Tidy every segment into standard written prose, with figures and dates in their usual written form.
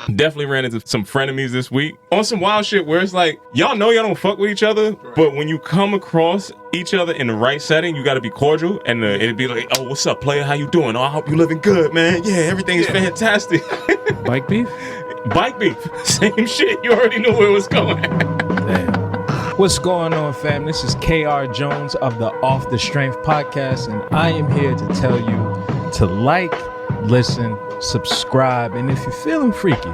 Definitely ran into some frenemies this week on some wild shit where it's like, y'all know y'all don't fuck with each other, but when you come across each other in the right setting, you got to be cordial, and it'd be like, oh, what's up, player? How you doing? Oh, I hope you living good, man. Yeah, everything is fantastic. Bike beef? Bike beef. Same shit. You already knew where it was going. Damn. What's going on, fam? This is KR Jones of the Off the Strength podcast, and I am here to tell you to like, listen, subscribe, and if you're feeling freaky,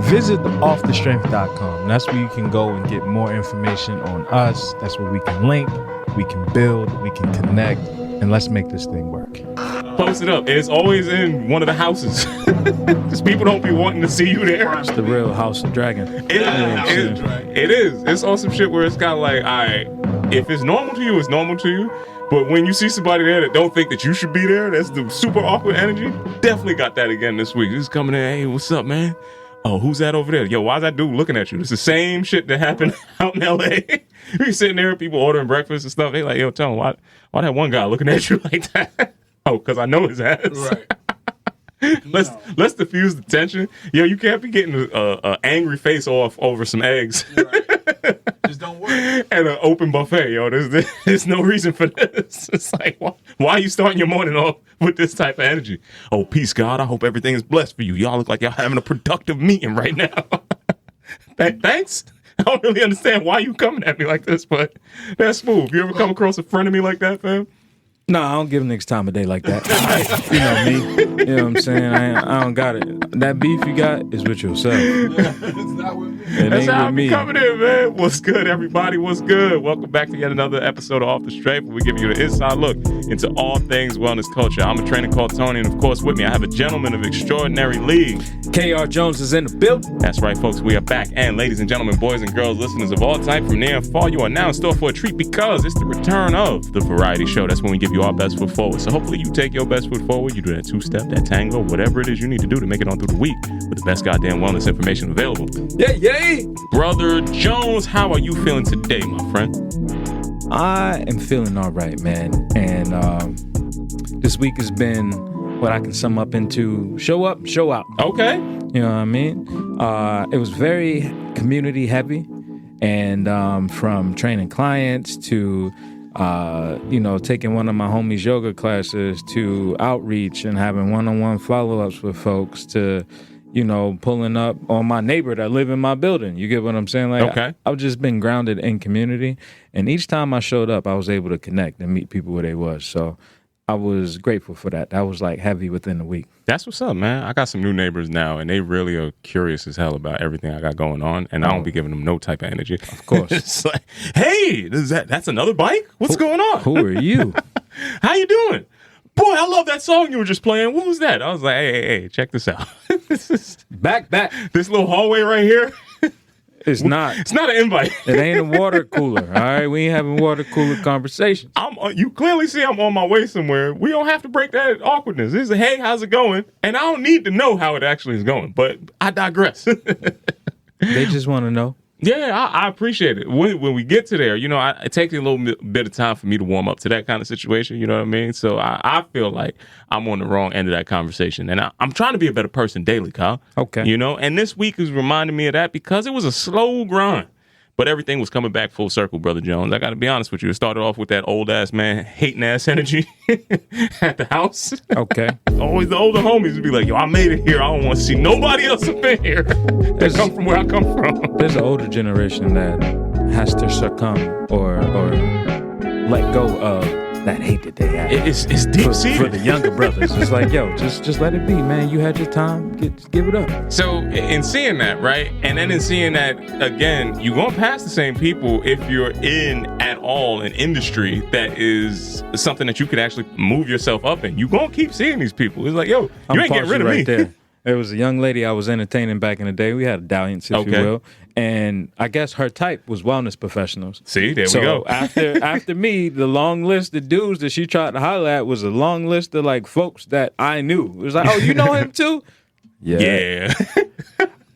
visit offthestrength.com. That's where you can go and get more information on us. That's where we can link, we can build, we can connect, and let's make this thing work. Post it up. It's always in one of the houses. Because people don't be wanting to see you there. It's the real House of Dragon. It is. It's on some shit where it's kind of like, all right, if it's normal to you, it's normal to you. But when you see somebody there that don't think that you should be there, that's the super awkward energy. Definitely got that again this week. Just coming in, hey, what's up, man? Oh, who's that over there? Yo, why's that dude looking at you? It's the same shit that happened out in L.A. We be sitting there, people ordering breakfast and stuff. They like, yo, tell him, why that one guy looking at you like that? Oh, because I know his ass. Right. Let's diffuse the tension. Yo, you can't be getting an angry face off over some eggs. Right. Just don't worry. And an open buffet, yo. There's no reason for this. It's like, why are you starting your morning off with this type of energy? Oh, peace, God. I hope everything is blessed for you. Y'all look like y'all having a productive meeting right now. Thanks. I don't really understand why you coming at me like this, but that's smooth. You ever come across a friend of me like that, fam? No, I don't give niggas time of day like that. You know me. You know what I'm saying? I don't got it. That beef you got is with yourself. It's not with me. It That's ain't how with I'm me. coming in, man. What's good, everybody? What's good? Welcome back to yet another episode of Off the Strength, where we give you an inside look into all things wellness culture. I'm a trainer called Tony, and of course, with me, I have a gentleman of extraordinary league. KR Jones is in the building. That's right, folks. We are back. And ladies and gentlemen, boys and girls, listeners of all type from near and far, you are now in store for a treat because it's the return of the variety show. That's when we give you our best foot forward. So hopefully you take your best foot forward. You do that two-step, that tango, whatever it is you need to do to make it on through the week with the best goddamn wellness information available. Yay! Brother Jones, how are you feeling today, my friend? I am feeling all right, man. And this week has been what I can sum up into show up, show out. Okay. You know what I mean? It was very community heavy. And from training clients to taking one of my homies' yoga classes to outreach and having one-on-one follow-ups with folks to, pulling up on my neighbor that live in my building. You get what I'm saying? Like, okay. I've just been grounded in community. And each time I showed up, I was able to connect and meet people where they was. So I was grateful for that. That was like heavy within the week. That's what's up, man. I got some new neighbors now, and they really are curious as hell about everything I got going on, and I don't be giving them no type of energy. Of course. It's like, hey, that's another bike? What's going on? Who are you? How you doing? Boy, I love that song you were just playing. What was that? I was like, hey, check this out. Back. This little hallway right here. It's not an invite. It ain't a water cooler, all right? We ain't having water cooler conversations. You clearly see I'm on my way somewhere. We don't have to break that awkwardness. It's hey, how's it going? And I don't need to know how it actually is going, but I digress. They just want to know. Yeah, I appreciate it. When we get to there, it takes a little bit of time for me to warm up to that kind of situation, you know what I mean? So I feel like I'm on the wrong end of that conversation. And I'm trying to be a better person daily, Kyle. Okay. And this week is reminding me of that because it was a slow grind. But everything was coming back full circle, Brother Jones. I got to be honest with you. It started off with that old-ass man, hating-ass energy at the house. Okay. Always the older homies would be like, yo, I made it here. I don't want to see nobody else up in here that come from where I come from. There's an older generation that has to succumb or let go of that hate that they have. It's deep-seated. For the younger brothers. It's like, yo, just let it be, man. You had your time. Give it up. So in seeing that, right, and then in seeing that, again, you're going past the same people if you're in at all an industry that is something that you could actually move yourself up in. You're going to keep seeing these people. It's like, yo, you ain't getting rid of me. There. There was a young lady I was entertaining back in the day. We had a dalliance, if you will. And I guess her type was wellness professionals. See, there we So go. after me, the long list of dudes that she tried to holler at was a long list of like folks that I knew. It was like, oh, you know him too? Yeah.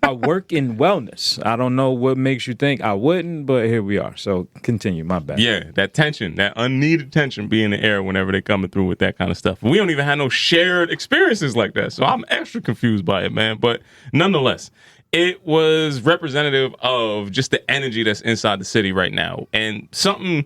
I work in wellness. I don't know what makes you think I wouldn't, but here we are. So continue. My bad. Yeah, that tension, that unneeded tension be in the air whenever they coming through with that kind of stuff. We don't even have no shared experiences like that. So I'm extra confused by it, man. But nonetheless, it was representative of just the energy that's inside the city right now. And something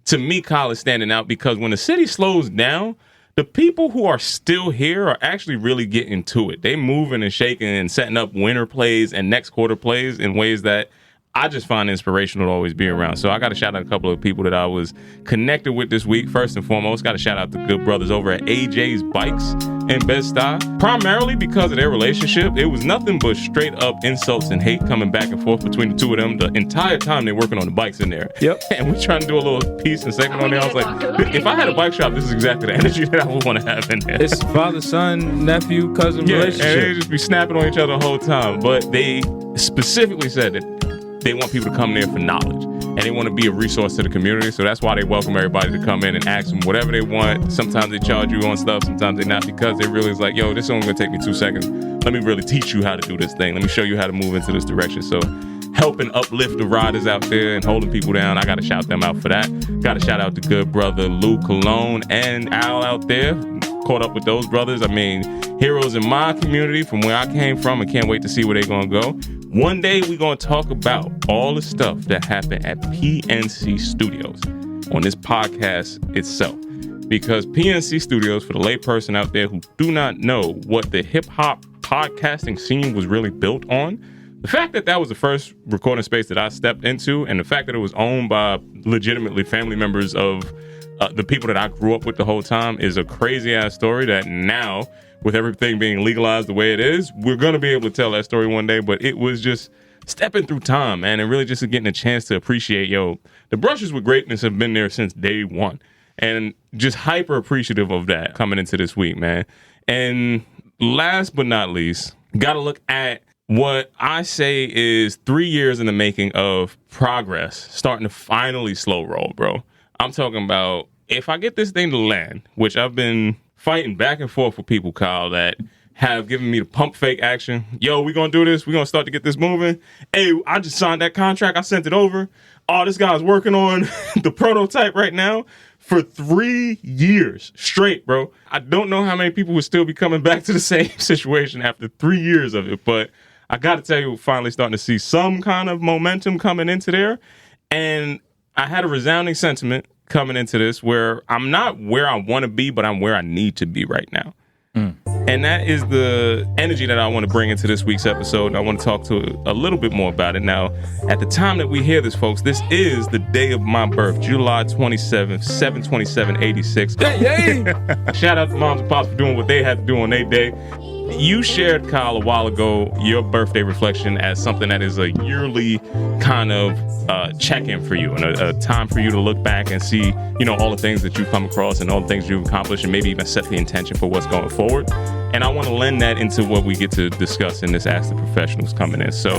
to me, Kyle, is standing out because when the city slows down, the people who are still here are actually really getting to it. They moving and shaking and setting up winter plays and next quarter plays in ways that I just find inspirational to always be around. So I got to shout out a couple of people that I was connected with this week. First and foremost, got to shout out the good brothers over at AJ's Bikes in Bed-Stuy. Primarily because of their relationship, it was nothing but straight up insults and hate coming back and forth between the two of them the entire time they're working on the bikes in there. Yep. And we trying to do a little piece and segment on there. I was like, if I had a bike shop, this is exactly the energy that I would want to have in there. It's father, son, nephew, cousin relationship. And they just be snapping on each other the whole time. But they specifically said that they want people to come there for knowledge and they want to be a resource to the community. So that's why they welcome everybody to come in and ask them whatever they want. Sometimes they charge you on stuff, sometimes they not, because they really is like, yo, this is only gonna take me 2 seconds. Let me really teach you how to do this thing. Let me show you how to move into this direction. So helping uplift the riders out there and holding people down, I gotta shout them out for that. Gotta shout out the good brother Lou Cologne and Al out there. Caught up with those brothers. I mean, heroes in my community from where I came from, and can't wait to see where they're gonna go. One day we're gonna talk about all the stuff that happened at PNC Studios on this podcast itself. Because PNC Studios, for the layperson out there who do not know what the hip hop podcasting scene was really built on, the fact that that was the first recording space that I stepped into, and the fact that it was owned by legitimately family members of the people that I grew up with the whole time is a crazy ass story that now, with everything being legalized the way it is, we're going to be able to tell that story one day. But it was just stepping through time, man, and really just getting a chance to appreciate, the brushes with greatness have been there since day one. And just hyper appreciative of that coming into this week, man. And last but not least, got to look at what I say is 3 years in the making of progress starting to finally slow roll, bro. I'm talking about if I get this thing to land, which I've been fighting back and forth with people, Kyle, that have given me the pump fake action. Yo, we gonna do this. We gonna start to get this moving. Hey, I just signed that contract. I sent it over. Oh, this guy's working on the prototype right now for 3 years straight, bro. I don't know how many people would still be coming back to the same situation after 3 years of it, but I got to tell you, we're finally starting to see some kind of momentum coming into there. And I had a resounding sentiment coming into this where I'm not where I want to be, but I'm where I need to be right now. And that is the energy that I want to bring into this week's episode. And I want to talk to a little bit more about it. Now, at the time that we hear this, folks, this is the day of my birth, July 27th, 7/27/86. Yay! Shout out to moms and pops for doing what they had to do on their day. You shared, Kyle, a while ago, your birthday reflection as something that is a yearly kind of check-in for you and a time for you to look back and see, all the things that you've come across and all the things you've accomplished and maybe even set the intention for what's going forward. And I want to lend that into what we get to discuss in this Ask the Professionals coming in. So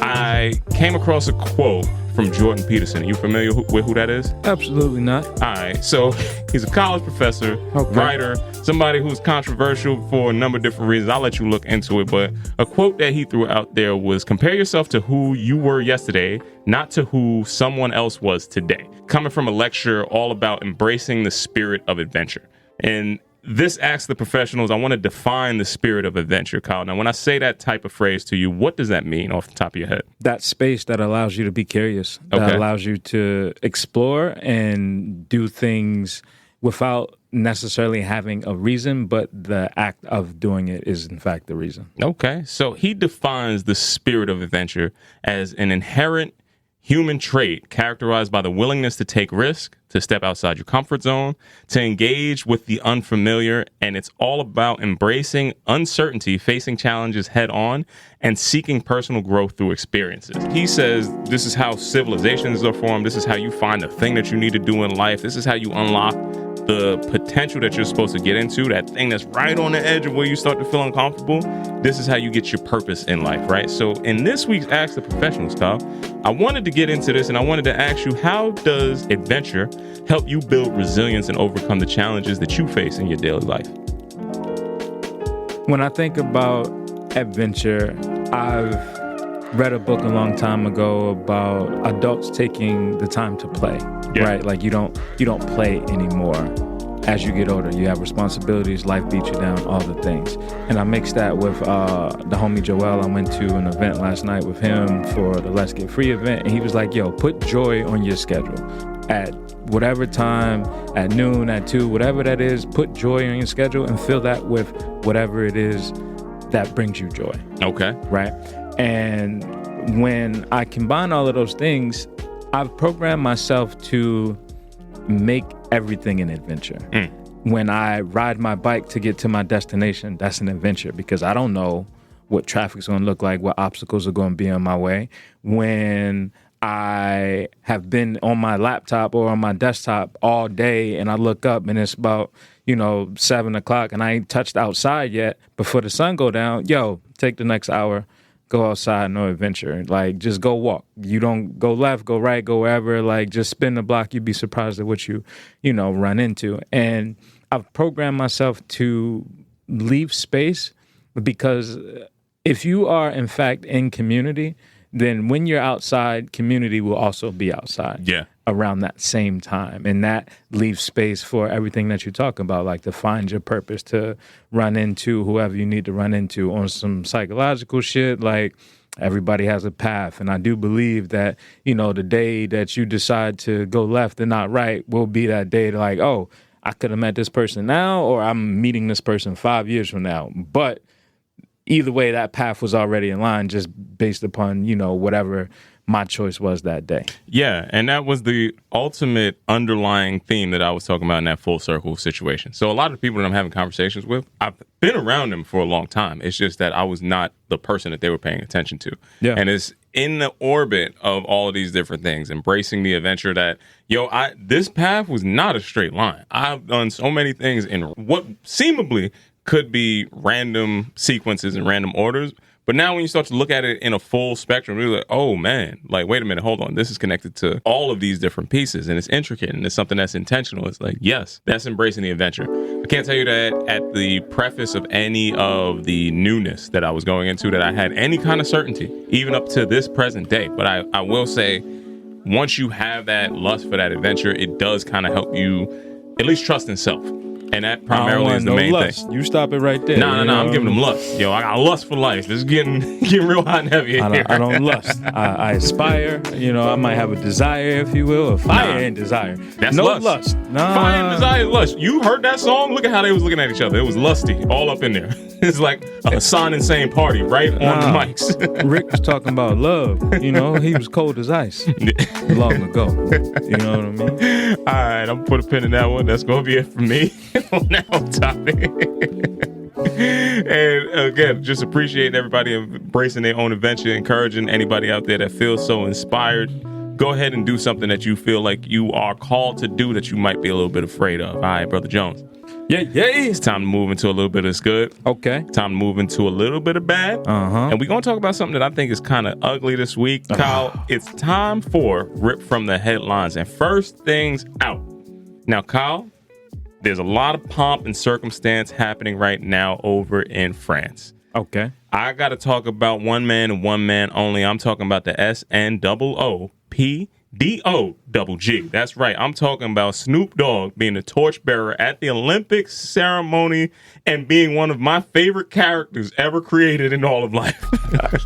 I came across a quote from Jordan Peterson. Are you familiar with who that is? Absolutely not. All right. So he's a college professor, writer, somebody who's controversial for a number of different reasons. I'll let you look into it. But a quote that he threw out there was, compare yourself to who you were yesterday, not to who someone else was today. Coming from a lecture all about embracing the spirit of adventure. And this Ask the Professionals, I want to define the spirit of adventure, Kyle. Now, when I say that type of phrase to you, what does that mean off the top of your head? That space that allows you to be curious, that allows you to explore and do things without necessarily having a reason, but the act of doing it is, in fact, the reason. Okay. So he defines the spirit of adventure as an inherent human trait characterized by the willingness to take risk, to step outside your comfort zone, to engage with the unfamiliar, and it's all about embracing uncertainty, facing challenges head on, and seeking personal growth through experiences. He says this is how civilizations are formed, this is how you find the thing that you need to do in life, this is how you unlock the potential that you're supposed to get into, that thing that's right on the edge of where you start to feel uncomfortable. This is how you get your purpose in life, right? So in this week's Ask the Professionals, Kyle, I wanted to get into this and I wanted to ask you, how does adventure help you build resilience and overcome the challenges that you face in your daily life? When I think about adventure, I've read a book a long time ago about adults taking the time to play, right? Like you don't play anymore. As you get older, you have responsibilities, life beats you down, all the things. And I mixed that with the homie Joel. I went to an event last night with him for the Let's Get Free event. And he was like, yo, put joy on your schedule. At whatever time, at noon, at 2, whatever that is, put joy on your schedule and fill that with whatever it is that brings you joy. Okay. Right? And when I combine all of those things, I've programmed myself to make everything an adventure. When I ride my bike to get to my destination, that's an adventure because I don't know what traffic's going to look like, what obstacles are going to be on my way. When I have been on my laptop or on my desktop all day and I look up and it's about, 7 o'clock and I ain't touched outside yet, before the sun go down, take the next hour, go outside, no adventure. Like, just go walk. You don't go left, go right, go wherever. Like, just spin the block. You'd be surprised at what you run into. And I've programmed myself to leave space because if you are, in fact, in community, then when you're outside, community will also be outside. Yeah. Around that same time. And that leaves space for everything that you talk about, like to find your purpose, to run into whoever you need to run into on some psychological shit. Like, everybody has a path. And I do believe that, the day that you decide to go left and not right will be that day to like, oh, I could have met this person now, or I'm meeting this person 5 years from now. But either way, that path was already in line just based upon, whatever my choice was that day. Yeah, and that was the ultimate underlying theme that I was talking about in that full circle situation. So a lot of people that I'm having conversations with, I've been around them for a long time. It's just that I was not the person that they were paying attention to. Yeah. And it's in the orbit of all of these different things, embracing the adventure that, this path was not a straight line. I've done so many things in what seemingly could be random sequences and random orders. But now when you start to look at it in a full spectrum, you're like, oh, man, like, wait a minute, hold on. This is connected to all of these different pieces, and it's intricate, and it's something that's intentional. It's like, yes, that's embracing the adventure. I can't tell you that at the preface of any of the newness that I was going into that I had any kind of certainty, even up to this present day. But I will say, once you have that lust for that adventure, it does kind of help you at least trust in self. And that primarily is the main thing. You stop it right there. No, I'm giving them lust. I got lust for life. It's getting real hot and heavy in here. I don't lust. I aspire. I might have a desire, if you will, a fire and desire. That's no lust. Nah. Fire and desire is lust. You heard that song? Look at how they was looking at each other. It was lusty, all up in there. It's like a Hassan Insane party right on the mics. Rick was talking about love. He was cold as ice long ago. You know what I mean? All right, I'm going to put a pin in that one. That's going to be it for me on that topic. And again, just appreciating everybody embracing their own adventure, encouraging anybody out there that feels so inspired. Go ahead and do something that you feel like you are called to do that you might be a little bit afraid of. All right, Brother Jones. Yeah. It's time to move into a little bit of good. Okay. Time to move into a little bit of bad. And we're going to talk about something that I think is kind of ugly this week. Kyle, it's time for Rip from the Headlines. And first things out. Now, Kyle, there's a lot of pomp and circumstance happening right now over in France. Okay. I got to talk about one man and one man only. I'm talking about the SNOOPDOGG. That's right. I'm talking about Snoop Dogg being the torchbearer at the Olympics ceremony and being one of my favorite characters ever created in all of life.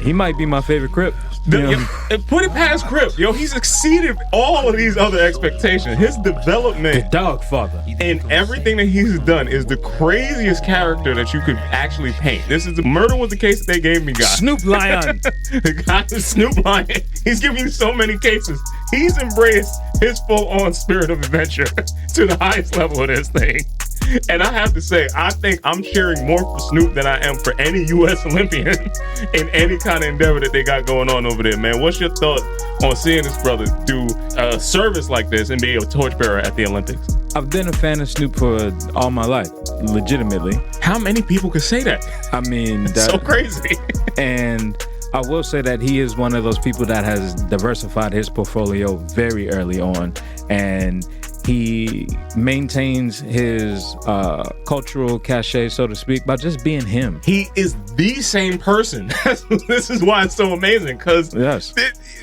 He might be my favorite Crip. Put it past Crip. He's exceeded all of these other expectations. His development, the dog father, and everything that he's done is the craziest character that you could actually paint. Murder was the case that they gave me, guys. Snoop Lion. The guy is Snoop Lion. He's giving me so many cases. He's embraced his full-on spirit of adventure to the highest level of this thing. And I have to say, I think I'm cheering more for Snoop than I am for any U.S. Olympian in any kind of endeavor that they got going on over there, man. What's your thought on seeing this brother do a service like this and be a torchbearer at the Olympics? I've been a fan of Snoop for all my life, legitimately. How many people could say that? I mean, that's so crazy. And I will say that he is one of those people that has diversified his portfolio very early on. And He maintains his cultural cachet, so to speak, by just being him. He is the same person. This is why it's so amazing, because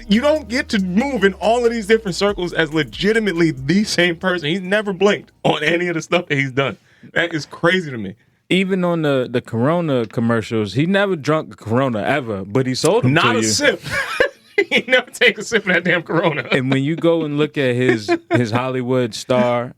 you don't get to move in all of these different circles as legitimately the same person. He's never blinked on any of the stuff that he's done. That is crazy to me. Even on the Corona commercials, he never drunk Corona ever, but he sold them to you. Not a sip. He never take a sip of that damn Corona. And when you go and look at his Hollywood star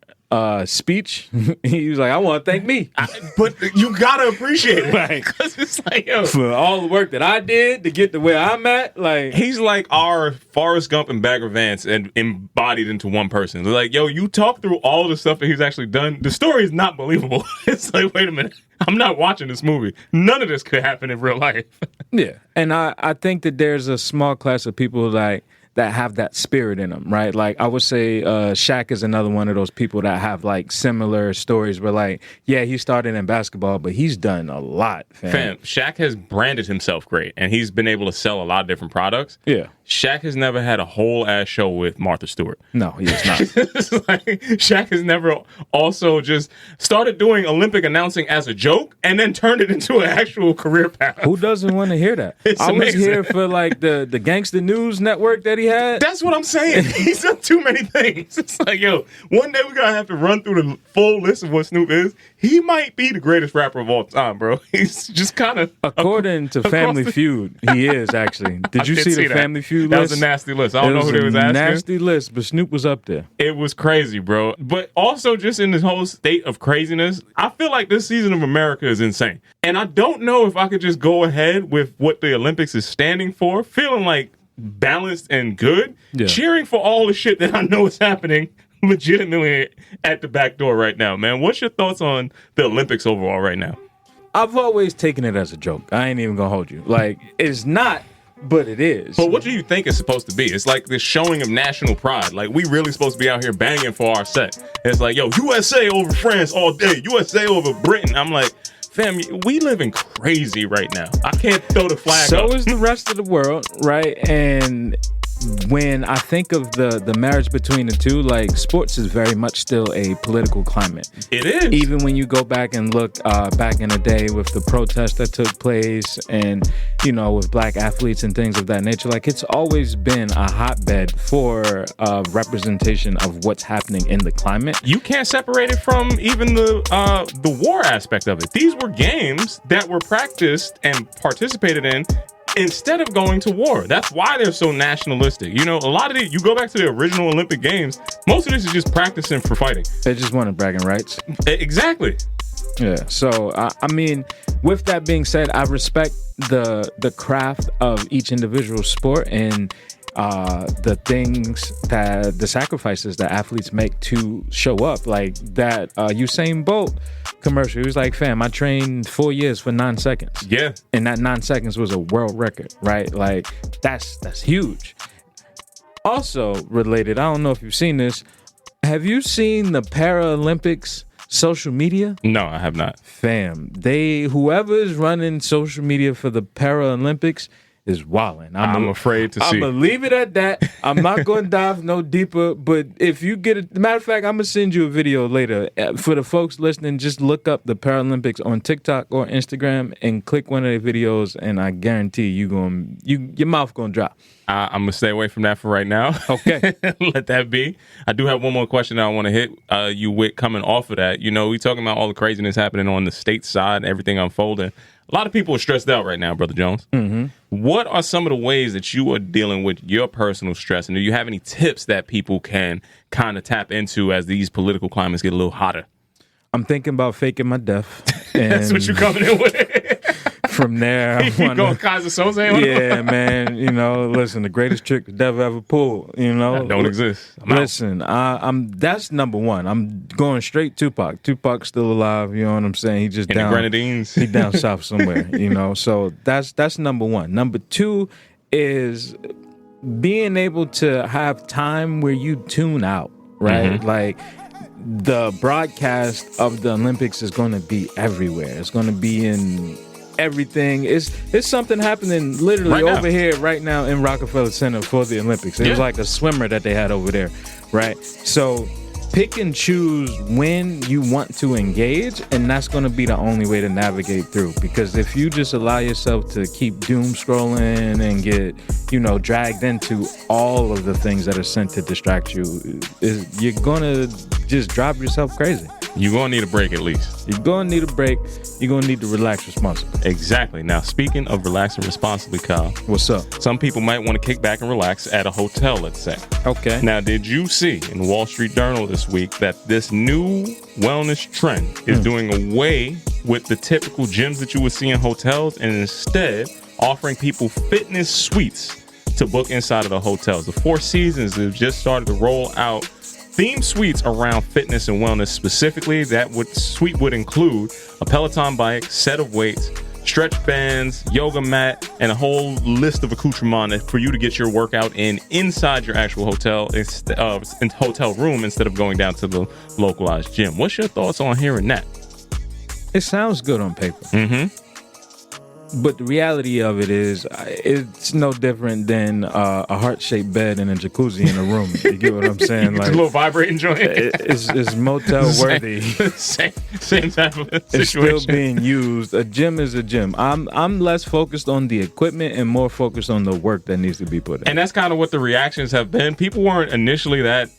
speech, he was like, I want to thank me. But you gotta appreciate it. Like, because it's like, yo, for all the work that I did to get to where I'm at, like, he's like our Forrest Gump and Bagger Vance and embodied into one person. It's like, yo, you talk through all the stuff that he's actually done. The story is not believable. It's like, wait a minute. I'm not watching this movie. None of this could happen in real life. Yeah. And I think that there's a small class of people like that have that spirit in them, right? Like, I would say Shaq is another one of those people that have like similar stories where, like, yeah, he started in basketball, but he's done a lot, fam. Shaq has branded himself great, and he's been able to sell a lot of different products. Yeah. Shaq has never had a whole ass show with Martha Stewart. No, he has not. Like, Shaq has never also just started doing Olympic announcing as a joke and then turned it into an actual career path. Who doesn't want to hear that? I was here for like the Gangsta News Network that he had. That's what I'm saying. He's done too many things. It's like, yo, one day we're going to have to run through the full list of what Snoop is. He might be the greatest rapper of all time, bro. He's just kind of... According to Family Feud, he is, actually. Did you see the Family Feud list? That was a nasty list. I don't know who they was asking. Nasty list, but Snoop was up there. It was crazy, bro. But also just in this whole state of craziness, I feel like this season of America is insane. And I don't know if I could just go ahead with what the Olympics is standing for, feeling like balanced and good, cheering for all the shit that I know is happening legitimately at the back door right now, man. What's your thoughts on the Olympics overall right now? I've always taken it as a joke. I ain't even gonna hold you. Like, it's not, but it is. But what do you think it's supposed to be? It's like this showing of national pride. Like, we really supposed to be out here banging for our set. It's like, yo, USA over France all day, USA over Britain. I'm like, fam, we living crazy right now. I can't throw the flag up. So is the rest of the world, right? And when I think of the marriage between the two, like, sports is very much still a political climate. It is. Even when you go back and look back in the day with the protests that took place and, you know, with black athletes and things of that nature, like, it's always been a hotbed for representation of what's happening in the climate. You can't separate it from even the war aspect of it. These were games that were practiced and participated in instead of going to war. That's why they're so nationalistic. You know, a lot of you go back to the original Olympic Games, most of this is just practicing for fighting. They just wanted bragging rights. Exactly. Yeah. So, I mean, with that being said, I respect the craft of each individual sport and the things that the sacrifices that athletes make to show up. Like that Usain Bolt commercial. He was like, fam, I trained 4 years for 9 seconds. Yeah. And that 9 seconds was a world record, right? Like, that's huge. Also related, I don't know if you've seen this. Have you seen the Paralympics social media? No, I have not. Fam, whoever is running social media for the Paralympics is wilding. I'm afraid to see. I'm going to leave it at that. I'm not going to dive no deeper, but if you get it, matter of fact, I'm going to send you a video later. For the folks listening, just look up the Paralympics on TikTok or Instagram and click one of their videos, and I guarantee your mouth going to drop. I'm going to stay away from that for right now. Okay. Let that be. I do have one more question that I want to hit you with coming off of that. You know, we talking about all the craziness happening on the state side, everything unfolding. A lot of people are stressed out right now, Brother Jones. Mm-hmm. What are some of the ways that you are dealing with your personal stress? And do you have any tips that people can kind of tap into as these political climates get a little hotter? I'm thinking about faking my death. That's what you're coming in with. From there, you going Kaiser Soze? Yeah, man. You know, listen, the greatest trick the devil ever pulled. You know, that don't exist. Listen, I'm that's number one. I'm going straight Tupac. Tupac's still alive. You know what I'm saying? He just in down the Grenadines. He down south somewhere. You know, so that's number one. Number two is being able to have time where you tune out. Right, mm-hmm. Like. The broadcast of the Olympics is going to be everywhere. It's going to be in everything. It's something happening literally right over here right now in Rockefeller Center for the Olympics. It was like a swimmer that they had over there, right? So pick and choose when you want to engage, and that's going to be the only way to navigate through. Because if you just allow yourself to keep doom scrolling and get, dragged into all of the things that are sent to distract you, you're going to just drive yourself crazy. You're going to need a break at least. You're going to need a break. You're going to need to relax responsibly. Exactly. Now, speaking of relaxing responsibly, Kyle. What's up? Some people might want to kick back and relax at a hotel, let's say. Okay. Now, did you see in the Wall Street Journal this week that this new wellness trend is doing away with the typical gyms that you would see in hotels and instead offering people fitness suites to book inside of the hotels? The Four Seasons have just started to roll out theme suites around fitness and wellness specifically. Suite would include a Peloton bike, set of weights, stretch bands, yoga mat, and a whole list of accoutrements for you to get your workout inside your actual hotel hotel room instead of going down to the localized gym. What's your thoughts on hearing that? It sounds good on paper. Mm-hmm. But the reality of it is, it's no different than a heart-shaped bed and a jacuzzi in a room. You get what I'm saying? Like a little vibrating joint. It's motel worthy. Same type of situation. It's still being used. A gym is a gym. I'm less focused on the equipment and more focused on the work that needs to be put in. And that's kind of what the reactions have been. People weren't initially that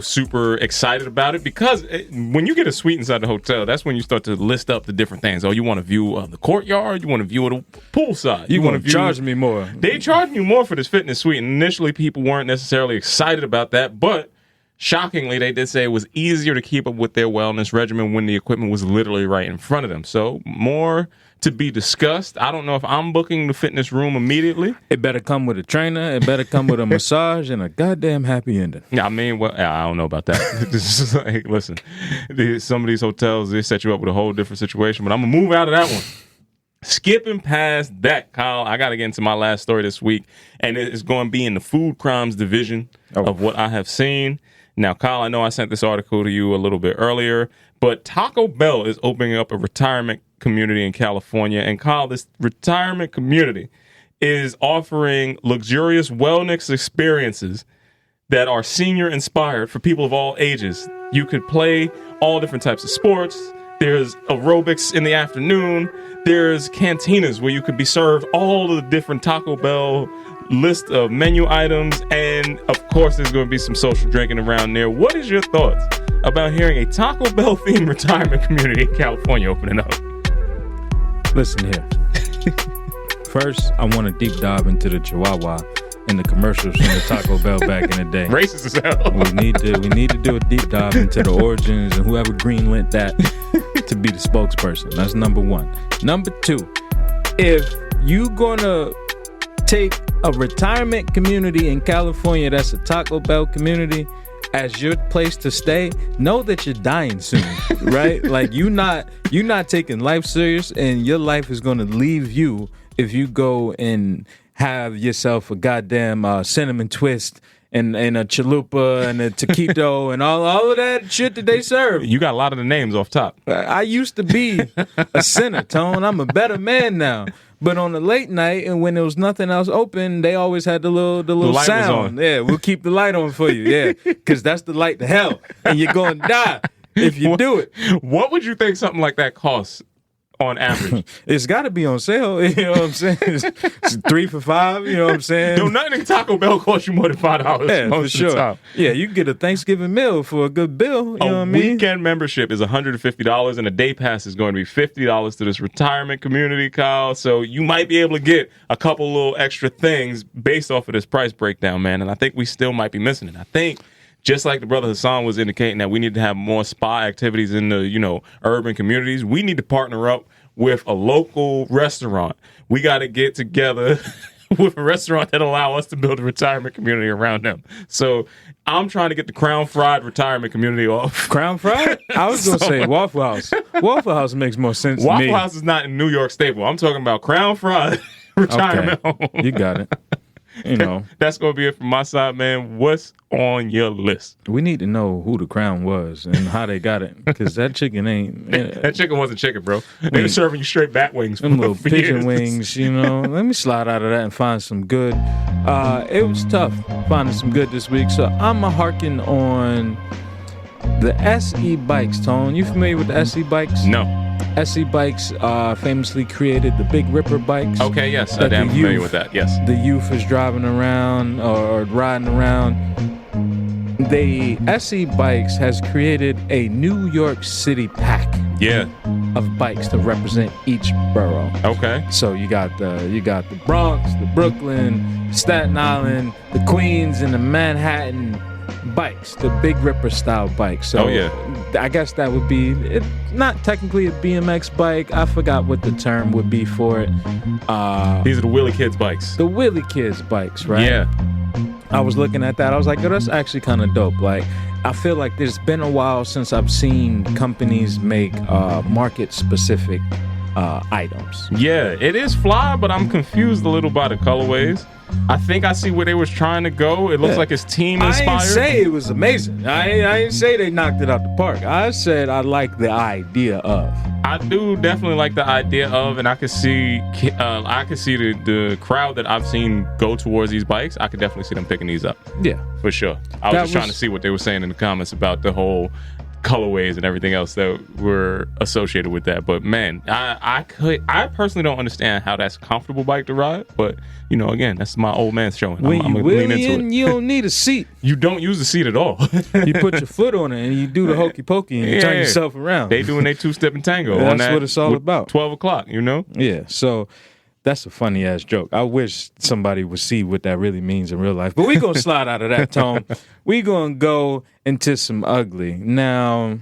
super excited about it because when you get a suite inside the hotel, that's when you start to list up the different things. Oh, you want a view of the courtyard? You want a view of the poolside? You want to charge me more? They charge you more for this fitness suite. And initially, people weren't necessarily excited about that, but shockingly, they did say it was easier to keep up with their wellness regimen when the equipment was literally right in front of them. So more to be discussed. I don't know if I'm booking the fitness room immediately. It better come with a trainer. It better come with a massage and a goddamn happy ending. Yeah, I mean, well, I don't know about that. This is like, listen, some of these hotels, they set you up with a whole different situation, but I'm going to move out of that one. Skipping past that, Kyle, I got to get into my last story this week, and it is going to be in the food crimes division of what I have seen. Now, Kyle, I know I sent this article to you a little bit earlier, but Taco Bell is opening up a retirement community in California. And Kyle, this retirement community is offering luxurious wellness experiences that are senior inspired for people of all ages. You could play all different types of sports. There's aerobics in the afternoon. There's cantinas where you could be served all of the different Taco Bell list of menu items. And of course, there's going to be some social drinking around there. What is your thoughts about hearing a Taco Bell themed retirement community in California opening up? Listen here. First, I want to deep dive into the Chihuahua and the commercials from the Taco Bell back in the day. Racist as hell. We need to do a deep dive into the origins and whoever greenlit that to be the spokesperson. That's number one. Number two, if you gonna take a retirement community in California that's a Taco Bell community as your place to stay, know that you're dying soon, right? Like you're not taking life serious, and your life is going to leave you if you go and have yourself a goddamn cinnamon twist and a chalupa and a taquito and all of that shit that they serve. You got a lot of the names off top. I used to be a sinner, Tone. I'm a better man now. But on the late night and when there was nothing else open, they always had the little light sound. Yeah, we'll keep the light on for you. Yeah, because that's the light to hell, and you're going to die if you do it. What would you think something like that costs on average? It's got to be on sale. You know what I'm saying? It's 3 for $5. You know what I'm saying? No, nothing in Taco Bell costs you more than $5. Yeah, most for of sure. the time. Yeah, you can get a Thanksgiving meal for a good bill. You know what I mean? A weekend membership is $150, and a day pass is going to be $50 to this retirement community, Kyle. So you might be able to get a couple little extra things based off of this price breakdown, man. And I think we still might be missing it. I think, just like the brother Hassan was indicating, that we need to have more spa activities in the urban communities. We need to partner up with a local restaurant. We got to get together with a restaurant that allow us to build a retirement community around them. So I'm trying to get the Crown Fried retirement community off. Crown Fried? I was going to say Waffle House. Waffle House makes more sense to me. Waffle House is not in New York staple. I'm talking about Crown Fried retirement home. You got it. That's going to be it from my side, man. What's on your list? We need to know who the Crown was and how they got it, because that chicken ain't... That chicken wasn't chicken, bro. They were serving you straight bat wings. Them little pigeon wings, Let me slide out of that and find some good. It was tough finding some good this week, so I'm going to harken on The SE bikes, Tone. You familiar with the SE bikes? No. SE bikes famously created the Big Ripper bikes. Okay, yes, that I'm the familiar youth- with that. Yes. The youth is driving around or riding around. The SE bikes has created a New York City pack Yeah. of bikes to represent each borough. Okay. So you got the Bronx, the Brooklyn, Staten Island, the Queens, and the Manhattan bikes, the Big Ripper style bikes. So Oh, yeah. I guess that would be not technically a BMX bike. I forgot what the term would be for it. These are the Willie Kids bikes. The Willie Kids bikes, right? Yeah. I was looking at that. I was like, oh, that's actually kind of dope. Like, I feel like there's been a while since I've seen companies make market-specific items. Yeah, it is fly, but I'm confused a little by the colorways. I think I see where they was trying to go. It looks like it's team inspired. I ain't say it was amazing. I ain't say they knocked it out the park. I said I like the idea of. I do definitely like the idea of, and I could see the crowd that I've seen go towards these bikes. I could definitely see them picking these up. Yeah, For sure. I was just trying to see what they were saying in the comments about the whole colorways and everything else that were associated with that. But man, I personally don't understand how that's a comfortable bike to ride. But you know, again, that's my old man showing. when I'm you gonna lean wheelie into in, it. you don't need a seat. You don't use the seat at all. You put your foot on it and you do the hokey pokey and you turn Yeah. yourself around. They doing their two-step and tango. That's on that what it's all with about. 12 o'clock, you know? Yeah, so that's a funny ass joke. I wish somebody would see what that really means in real life. But we're gonna slide out of that, Tone. We're gonna go into some ugly. Now,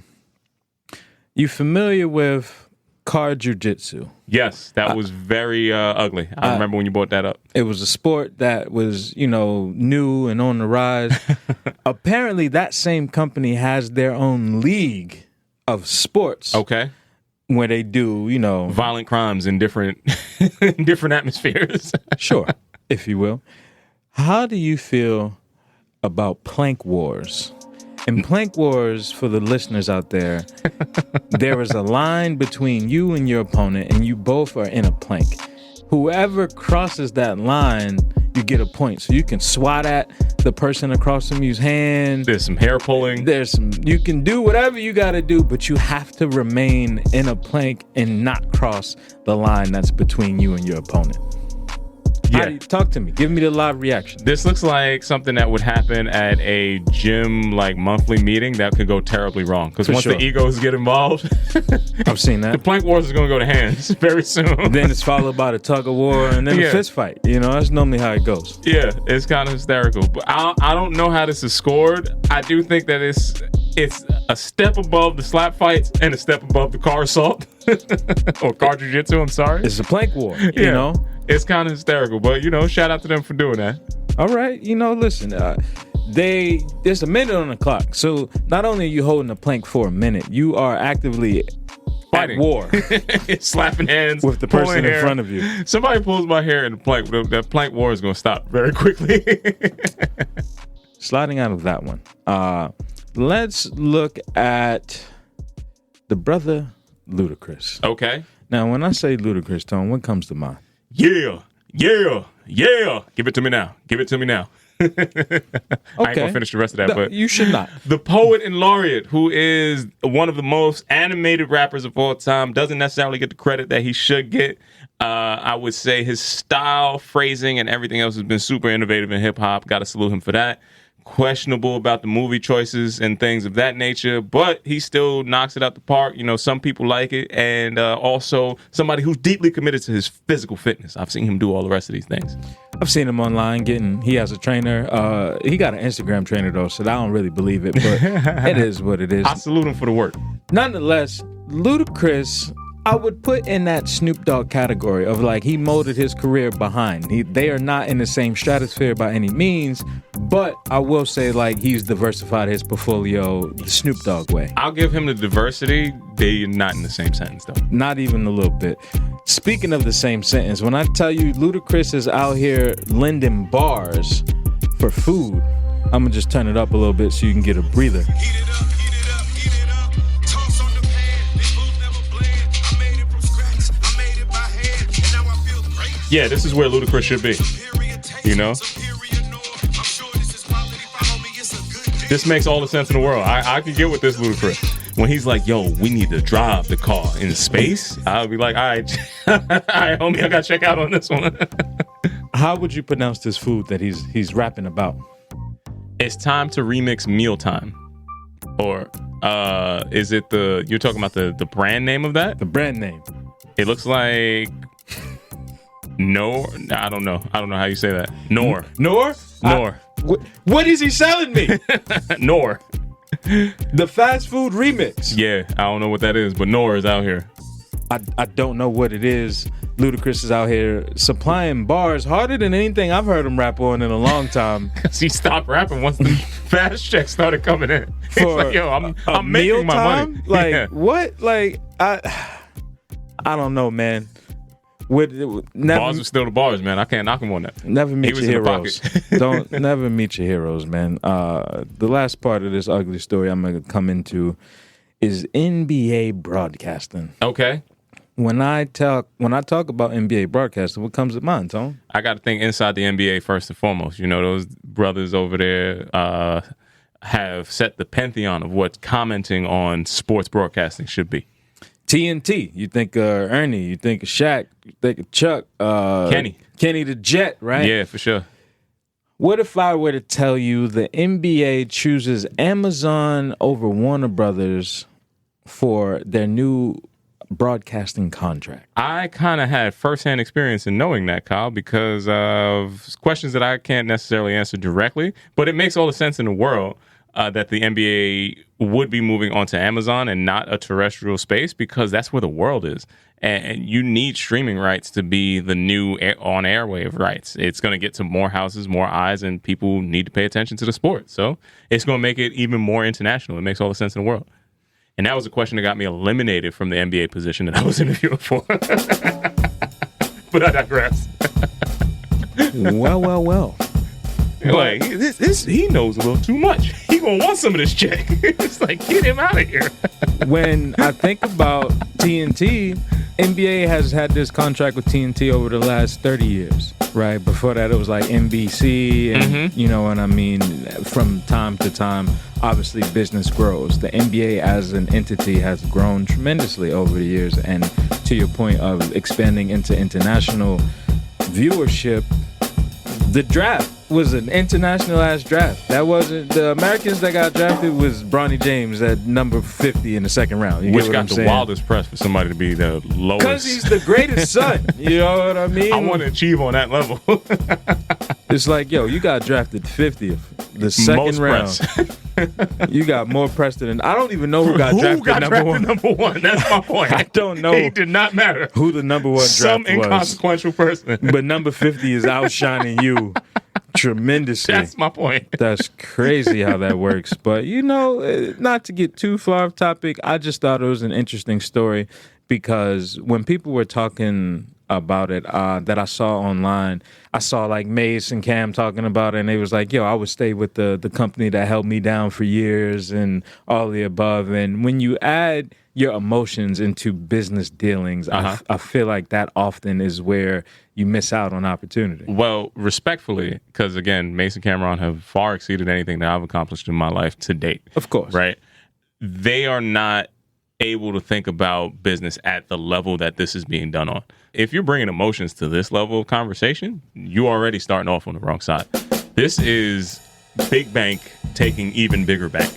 you familiar with car jiu-jitsu? Yes, that was very ugly. I remember when you brought that up. It was a sport that was, new and on the rise. Apparently, that same company has their own league of sports Okay. where they do, Violent crimes in different in different atmospheres. sure, if you will. How do you feel about plank wars? In plank wars, for the listeners out there, there is a line between you and your opponent, and you both are in a plank. Whoever crosses that line, you get a point. So you can swat at the person across from you's hand. There's some hair pulling. You can do whatever you got to do, but you have to remain in a plank and not cross the line that's between you and your opponent. Yeah. Talk to me. Give me the live reaction. This looks like something that would happen at a gym monthly meeting that could go terribly wrong. Because For once sure. the egos get involved, I've seen the that. plank wars is going to go to hands very soon. Then it's followed by the tug of war and then Yeah. a fist fight. That's normally how it goes. Yeah, it's kind of hysterical. But I don't know how this is scored. I do think that it's a step above the slap fights and a step above the car assault. Or car jiu-jitsu, I'm sorry. It's a plank war, you know? It's kind of hysterical, but shout out to them for doing that. All right, listen, there's a minute on the clock. So not only are you holding a plank for a minute, you are actively Fighting. at war Slapping hands with the pulling person in hair. front of you. Somebody pulls my hair in the plank, that plank war is going to stop very quickly. Sliding out of that one. Let's look at the brother Ludacris. Okay. Now, when I say Ludacris, Tone, what comes to mind? Yeah. Give it to me now. I ain't gonna finish the rest of that, No, but you should not. the poet and laureate, who is one of the most animated rappers of all time, doesn't necessarily get the credit that he should get. I would say his style, phrasing, and everything else has been super innovative in hip hop. Got to salute him for that. Questionable about the movie choices and things of that nature, but he still knocks it out the park. Some people like it, and also somebody who's deeply committed to his physical fitness. I've seen him do all the rest of these things. I've seen him online he has a trainer. He got an Instagram trainer though, so I don't really believe it, but it is what it is. I salute him for the work. Nonetheless, Ludacris, I would put in that Snoop Dogg category of he molded his career behind. They are not in the same stratosphere by any means, but I will say he's diversified his portfolio the Snoop Dogg way. I'll give him the diversity. They're not in the same sentence though. Not even a little bit. Speaking of the same sentence, when I tell you Ludacris is out here lending bars for food, I'm going to just turn it up a little bit so you can get a breather. Toss on the pan, these fools never blend. I made it from scratch, I made it by hand, and now I feel great. Yeah, this is where Ludacris should be. Superior taste, You know? superior norm. I'm sure this is quality. Follow me, it's a good deal. This makes all the sense in the world. I can get with this Ludacris. When he's like, yo, we need to drive the car in space, I'll be like, all right, homie, I got to check out on this one. How would you pronounce this food that he's rapping about? It's time to remix Mealtime. Or is it you're talking about the brand name of that? The brand name. It looks like I don't know how you say that. Nor. What is he selling me? Nor. The fast food remix. Yeah, I don't know what that is, but Nor is out here. I don't know what it is. Ludacris is out here supplying bars harder than anything I've heard him rap on in a long time. Because he stopped rapping once the fast checks started coming in. He's like, yo, I'm making my money. Like, yeah. What? Like, I don't know, man. Bars are still the bars, man. I can't knock him on that. Never meet your heroes. Don't never meet your heroes, man. The last part of this ugly story I'm gonna come into is NBA broadcasting. Okay. When I talk about NBA broadcasting, what comes to mind, Tone? I got to think inside the NBA first and foremost. You know, those brothers over there have set the pantheon of what commenting on sports broadcasting should be. TNT. You think Ernie. You think of Shaq. You think of Chuck. Kenny the Jet, right? Yeah, for sure. What if I were to tell you the NBA chooses Amazon over Warner Brothers for their new broadcasting contract? I kind of had firsthand experience in knowing that, Kyle, because of questions that I can't necessarily answer directly, but it makes all the sense in the world that the NBA would be moving onto Amazon and not a terrestrial space, because that's where the world is. And you need streaming rights to be the new on airwave rights. It's going to get to more houses, more eyes, and people need to pay attention to the sport. So it's going to make it even more international. It makes all the sense in the world. And that was a question that got me eliminated from the NBA position that I was interviewing for. But I digress. Well. Like, he knows a little too much. He gonna want some of this check. It's like, get him out of here. When I think about TNT, NBA has had this contract with TNT over the last 30 years, right? Before that, it was like NBC, and you know what I mean? From time to time, obviously business grows. The NBA as an entity has grown tremendously over the years, and to your point of expanding into international viewership, the draft was an international ass draft. That wasn't the Americans that got drafted was Bronny James at number 50 in the second round. You Which got the wildest press for somebody to be the lowest. Because he's the greatest son. You know what I mean? I want to achieve on that level. It's like, yo, you got drafted 50th, the second Most round. press. You got more press than I don't even know who got drafted number one. That's my point. I don't know. It did not matter Who the number one draft Some was. inconsequential person. But number 50 is outshining you tremendously. That's my point. That's crazy how that works. But, you know, not to get too far off topic, I just thought it was an interesting story because when people were talking about it that I saw online, I saw like Mace and Cam talking about it, and they was like, yo, I would stay with the company that held me down for years and all the above. And when you add your emotions into business dealings, I feel like that often is where you miss out on opportunity. Well, respectfully, because again, Mace and Cameron have far exceeded anything that I've accomplished in my life to date. Of course. Right? They are not able to think about business at the level that this is being done on. If you're bringing emotions to this level of conversation, you're already starting off on the wrong side. This is big bank taking even bigger bank.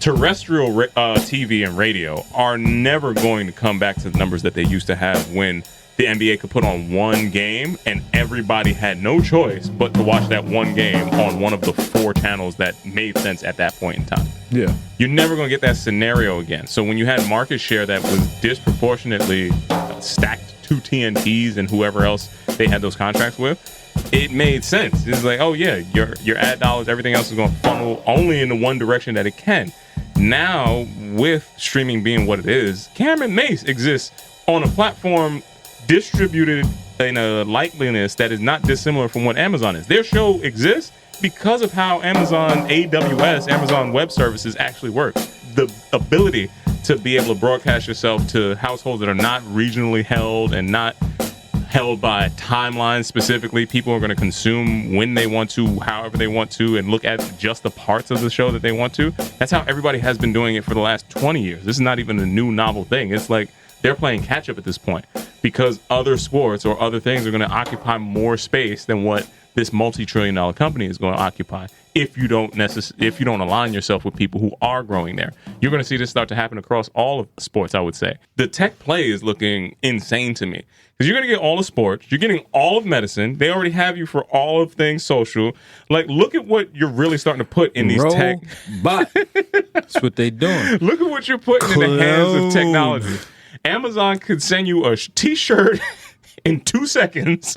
Terrestrial TV and radio are never going to come back to the numbers that they used to have when the NBA could put on one game and everybody had no choice but to watch that one game on one of the 4 channels that made sense at that point in time. Yeah. You're never going to get that scenario again. So when you had market share that was disproportionately stacked to TNTs and whoever else they had those contracts with, it made sense. It's like, oh yeah, your ad dollars, everything else is going to funnel only in the one direction that it can. Now, with streaming being what it is, Cameron Mace exists on a platform distributed in a likeliness that is not dissimilar from what Amazon is. Their show exists because of how Amazon AWS, Amazon Web Services, actually work. The ability to be able to broadcast yourself to households that are not regionally held and not held by timelines specifically. People are going to consume when they want to, however they want to, and look at just the parts of the show that they want to. That's how everybody has been doing it for the last 20 years. This is not even a new novel thing. It's like they're playing catch up at this point because other sports or other things are going to occupy more space than what this multi-trillion-dollar company is going to occupy. If you don't align yourself with people who are growing there, you're going to see this start to happen across all of sports. I would say the tech play is looking insane to me because you're going to get all of sports, you're getting all of medicine. They already have you for all of things social. Like, look at what you're really starting to put in these tech. But that's what they doing. Look at what you're putting in the hands of technology. Amazon could send you a T-shirt in 2 seconds,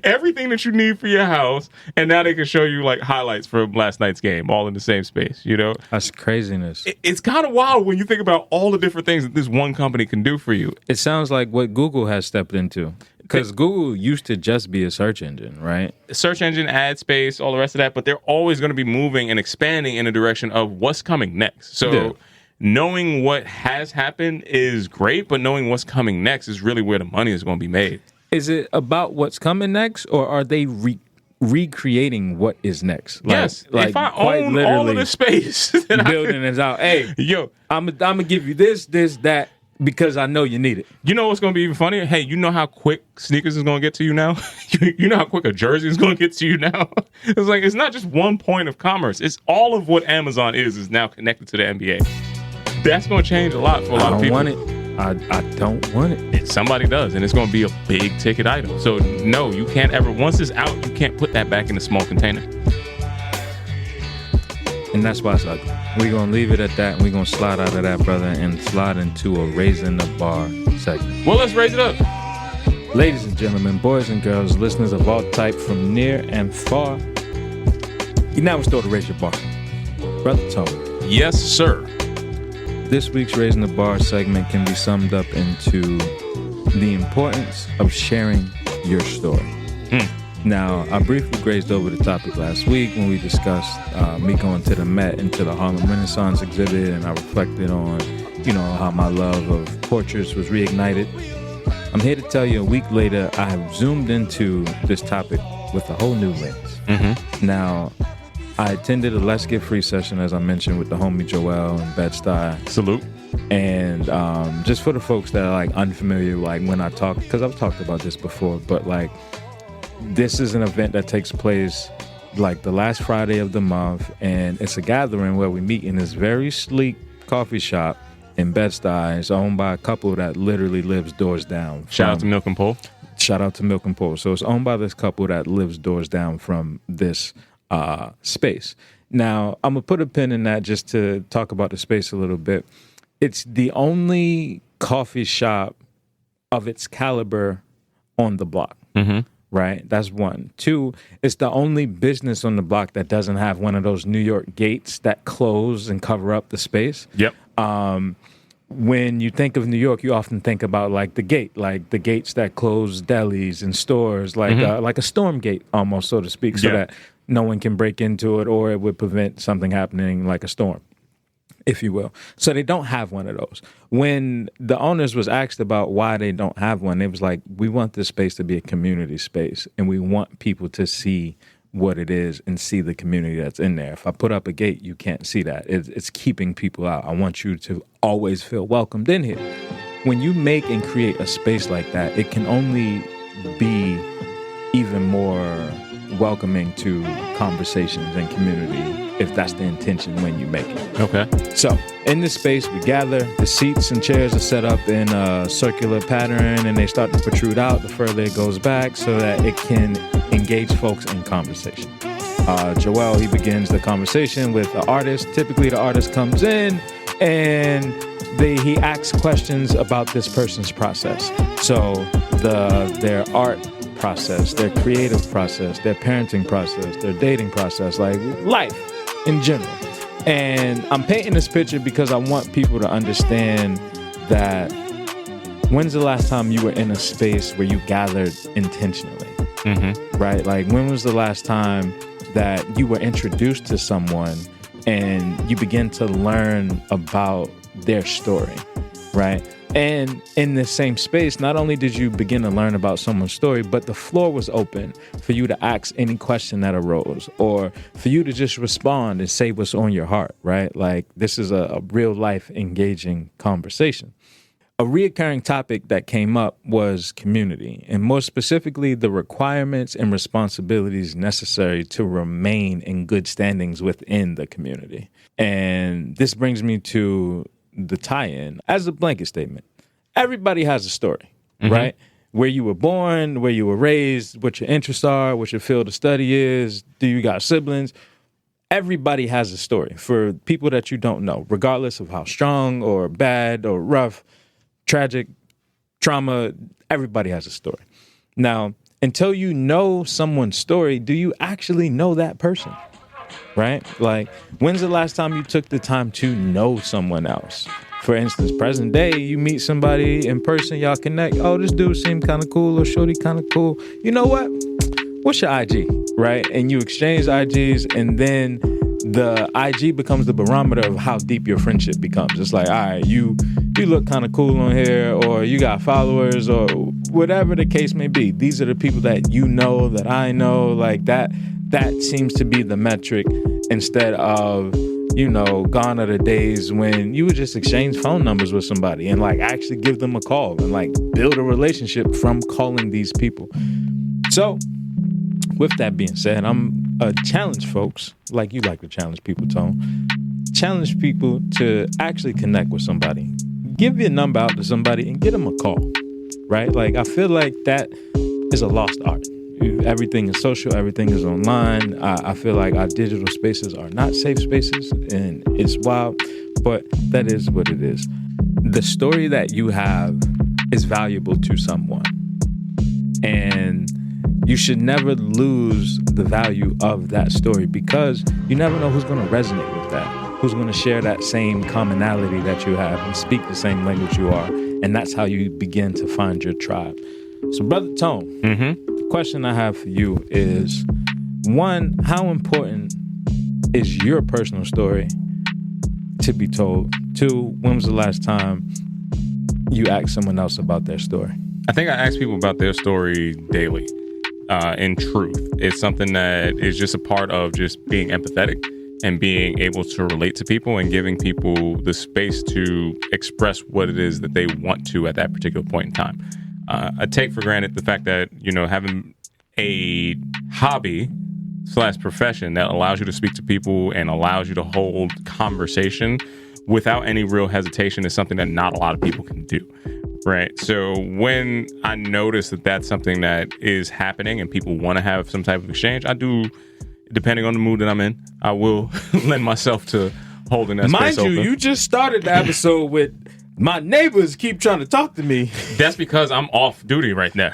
everything that you need for your house, and now they can show you like highlights from last night's game, all in the same space. You know, that's craziness. It's kind of wild when you think about all the different things that this one company can do for you. It sounds like what Google has stepped into, because Google used to just be a search engine, right? Search engine, ad space, all the rest of that, but they're always going to be moving and expanding in a direction of what's coming next. So. Yeah. Knowing what has happened is great, but knowing what's coming next is really where the money is going to be made. Is it about what's coming next, or are they recreating what is next? Like, yes. Like, if I own all of the space, then building is out. Hey, yo, I'm gonna give you this, that, because I know you need it. You know what's going to be even funnier? Hey, you know how quick sneakers is going to get to you now? You know how quick a jersey is going to get to you now? It's like, it's not just one point of commerce. It's all of what Amazon is now connected to the NBA. That's going to change a lot for a lot of people. I don't want it. I don't want it. Somebody does, and it's going to be a big ticket item. So, no, you can't ever, once it's out, you can't put that back in a small container. And that's why it's ugly. We're going to leave it at that, and we're going to slide out of that, brother, and slide into a Raising the Bar segment. Well, let's raise it up. Ladies and gentlemen, boys and girls, listeners of all type from near and far, you now restore to Raise Your Bar. Brother Tony. Yes, sir. This week's Raising the Bar segment can be summed up into the importance of sharing your story. Now, I briefly grazed over the topic last week when we discussed me going to the Met and to the Harlem Renaissance exhibit, and I reflected on, how my love of portraits was reignited. I'm here to tell you a week later, I have zoomed into this topic with a whole new lens. Mm-hmm. Now, I attended a Let's Get Free session, as I mentioned, with the homie Joel and Bed-Stuy. Salute. And just for the folks that are like unfamiliar, like when I talk, because I've talked about this before, but like this is an event that takes place like the last Friday of the month, and it's a gathering where we meet in this very sleek coffee shop in Bed-Stuy. It's owned by a couple that literally lives doors down. Shout out to Milk and Pole. Shout out to Milk and Pole. So it's owned by this couple that lives doors down from this space. Now, I'm going to put a pin in that just to talk about the space a little bit. It's the only coffee shop of its caliber on the block, right? That's one. Two, it's the only business on the block that doesn't have one of those New York gates that close and cover up the space. Yep. When you think of New York, you often think about like the gate, like the gates that close delis and stores, like a storm gate almost, so to speak, so that no one can break into it, or it would prevent something happening like a storm, if you will. So they don't have one of those. When the owners was asked about why they don't have one, it was like, we want this space to be a community space, and we want people to see what it is and see the community that's in there. If I put up a gate, you can't see that. It's keeping people out. I want you to always feel welcomed in here. When you make and create a space like that, it can only be even more welcoming to conversations and community if that's the intention when you make it. Okay. So in this space, we gather. The seats and chairs are set up in a circular pattern, and they start to protrude out the further it goes back so that it can engage folks in conversation. Joel, he begins the conversation with the artist. Typically, the artist comes in and he asks questions about this person's process. So their art process, their creative process, their parenting process, their dating process, like life in general. And I'm painting this picture because I want people to understand that when's the last time you were in a space where you gathered intentionally, right? Like when was the last time that you were introduced to someone and you begin to learn about their story, right? And in the same space, not only did you begin to learn about someone's story, but the floor was open for you to ask any question that arose, or for you to just respond and say what's on your heart, right? Like, this is a real life engaging conversation. A reoccurring topic that came up was community, and more specifically, the requirements and responsibilities necessary to remain in good standings within the community. And this brings me to the tie-in as a blanket statement. Everybody has a story, right? Where you were born, where you were raised, what your interests are, what your field of study is, do you got siblings? Everybody has a story. For people that you don't know, regardless of how strong or bad or rough, tragic, trauma, everybody has a story. Now, until you know someone's story, do you actually know that person? Right? Like, when's the last time you took the time to know someone else? For instance, present day, you meet somebody in person, y'all connect. Oh, this dude seemed kind of cool, or shorty kind of cool. You know what? What's your IG? Right? And you exchange IGs, and then the IG becomes the barometer of how deep your friendship becomes. It's like, all right, you look kind of cool on here, or you got followers, or whatever the case may be. These are the people that you know, that I know, like that seems to be the metric, instead of, you know, gone are the days when you would just exchange phone numbers with somebody and like actually give them a call and like build a relationship from calling these people. So with that being said, I'm a challenge folks, like you like to challenge people, Tone. Challenge people to actually connect with somebody. Give your number out to somebody and get them a call, right? Like, I feel like that is a lost art. Everything is social, everything is online. I feel like our digital spaces are not safe spaces, and it's wild, but that is what it is. The story that you have is valuable to someone, and you should never lose the value of that story, because you never know who's going to resonate with that, who's going to share that same commonality that you have and speak the same language you are, and that's how you begin to find your tribe. So, Brother Tone, the question I have for you is, one, how important is your personal story to be told? Two, when was the last time you asked someone else about their story? I think I ask people about their story daily. In truth, it's something that is just a part of just being empathetic and being able to relate to people and giving people the space to express what it is that they want to at that particular point in time. I take for granted the fact that, you know, having a hobby / profession that allows you to speak to people and allows you to hold conversation without any real hesitation is something that not a lot of people can do. Right. So when I notice that that's something that is happening and people want to have some type of exchange, I do, depending on the mood that I'm in, I will lend myself to holding that space open. Mind you, you just started the episode with, my neighbors keep trying to talk to me. That's because I'm off duty right now.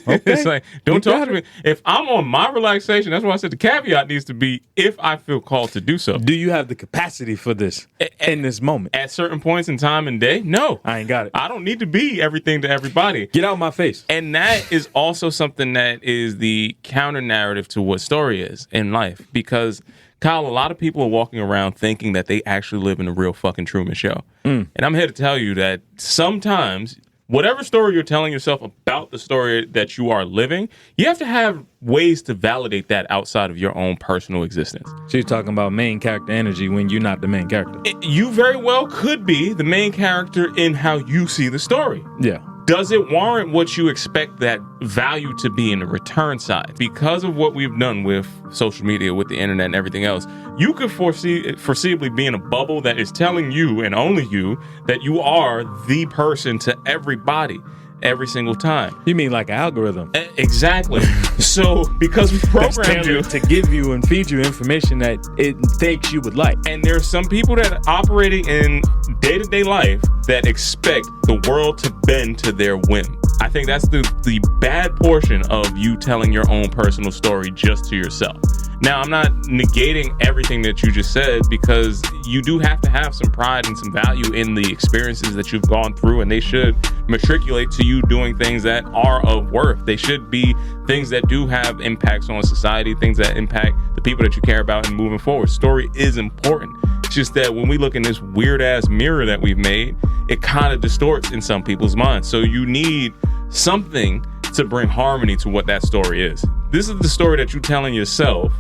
Okay. It's like, don't talk to me. If I'm on my relaxation, that's why I said the caveat needs to be if I feel called to do so. Do you have the capacity for this in this moment? At certain points in time and day, no. I ain't got it. I don't need to be everything to everybody. Get out of my face. And that is also something that is the counter narrative to what story is in life. Because, Kyle, a lot of people are walking around thinking that they actually live in a real fucking Truman Show. And I'm here to tell you that sometimes, whatever story you're telling yourself about the story that you are living, you have to have ways to validate that outside of your own personal existence. She's talking about main character energy when you're not the main character. You very well could be the main character in how you see the story. Yeah. Does it warrant what you expect that value to be in the return side? Because of what we've done with social media, with the internet and everything else, you could foreseeably be in a bubble that is telling you and only you that you are the person to everybody every single time. You mean like an algorithm? Exactly. So because we programmed you to give you and feed you information that it thinks you would like. And there's some people that are operating in day-to-day life that expect the world to bend to their whim. I think that's the bad portion of you telling your own personal story just to yourself. Now, I'm not negating everything that you just said, because you do have to have some pride and some value in the experiences that you've gone through, and they should matriculate to you doing things that are of worth. They should be things that do have impacts on society, things that impact the people that you care about and moving forward. Story is important. It's just that when we look in this weird ass mirror that we've made, it kind of distorts in some people's minds. So you need something to bring harmony to what that story is. This is the story that you're telling yourself.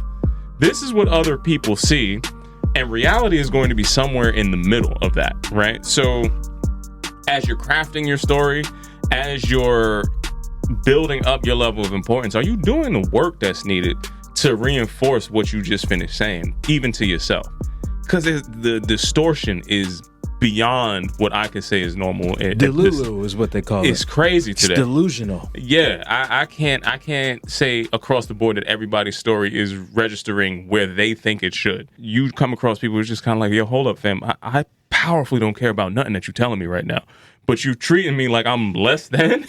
This is what other people see, and reality is going to be somewhere in the middle of that, right? So as you're crafting your story, as you're building up your level of importance, are you doing the work that's needed to reinforce what you just finished saying, even to yourself? Because the distortion is beyond what I could say is normal. Delulu is what they call it. It's crazy today. It's delusional. Yeah, I can't say across the board that everybody's story is registering where they think it should. You come across people who's just kind of like, yo, hold up, fam. I powerfully don't care about nothing that you're telling me right now, but you treating me like I'm less than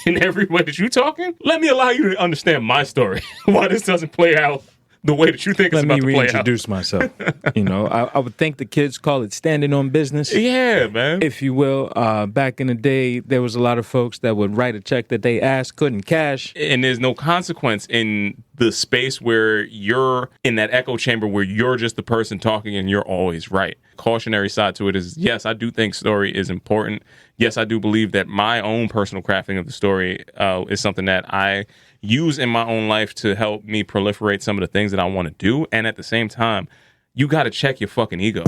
in every way that you talking. Let me allow you to understand my story. Why this doesn't play out the way that you think it's about to play out. Let me reintroduce myself. You know, I would think the kids call it standing on business. Yeah, man. If you will. Back in the day, there was a lot of folks that would write a check that they asked, couldn't cash. And there's no consequence in the space where you're in that echo chamber where you're just the person talking and you're always right. Cautionary side to it is, yes, I do think story is important. Yes, I do believe that my own personal crafting of the story is something that I use in my own life to help me proliferate some of the things that I want to do. And at the same time, you got to check your fucking ego.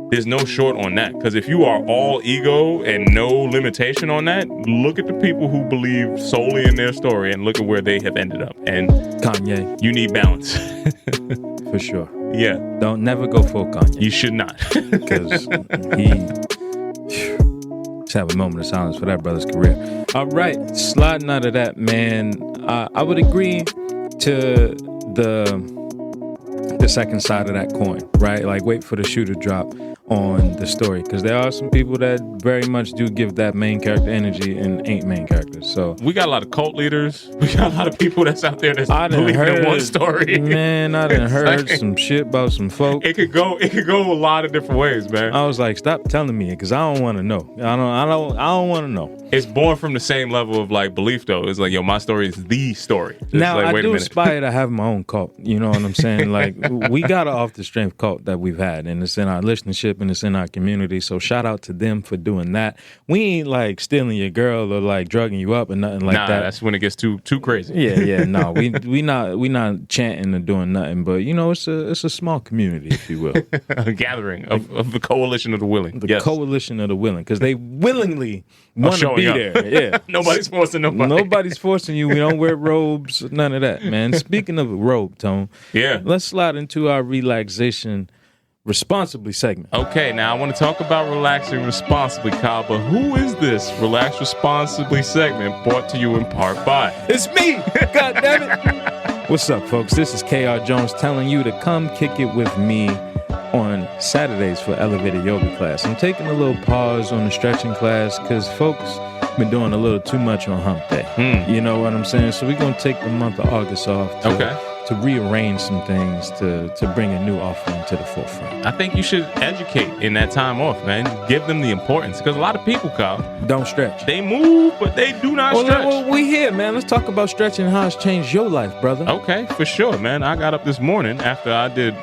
There's no short on that. Because if you are all ego and no limitation on that, look at the people who believe solely in their story and look at where they have ended up. And Kanye. You need balance. For sure. Yeah. Don't never go full Kanye. You should not. Because let's have a moment of silence for that brother's career. All right. Sliding out of that, man. I would agree to the second side of that coin, right? Like, wait for the shoe to drop on the story, because there are some people that very much do give that main character energy and ain't main characters. So we got a lot of cult leaders. We got a lot of people that's out there that's believing in one story. Man, I done heard some shit about some folk. It could go a lot of different ways, man. I was like, stop telling me, because I don't want to know. I don't want to know. It's born from the same level of like belief, though. It's like, yo, my story is the story. It's now, like, I do aspire to have my own cult. You know what I'm saying? Like, we got an off the strength cult that we've had, and it's in our listenership and it's in our community. So shout out to them for doing that. We ain't like stealing your girl or like drugging you up or nothing like that. That's when it gets too crazy. Yeah. No, we not chanting or doing nothing. But you know, it's a small community, if you will, a gathering of the coalition of the willing. The coalition of the willing, because they willingly want to be there. Yeah, nobody's forcing nobody. Nobody's forcing you. We don't wear robes, none of that, man. Speaking of a robe, Tone. Yeah. Let's slide into our relaxation responsibly segment. Okay, now I want to talk about relaxing responsibly, Kyle, but who is this Relax Responsibly segment brought to you in part by? It's me! God damn it! What's up, folks? This is KR Jones telling you to come kick it with me on Saturdays for elevated yoga class. I'm taking a little pause on the stretching class because folks been doing a little too much on hump day. You know what I'm saying? So we're going to take the month of August off to rearrange some things to bring a new offering to the forefront. I think you should educate in that time off, man. Give them the importance, because a lot of people, Kyle, don't stretch. They move, but they do not stretch. Well, we here, man. Let's talk about stretching and how it's changed your life, brother. Okay, for sure, man. I got up this morning after I did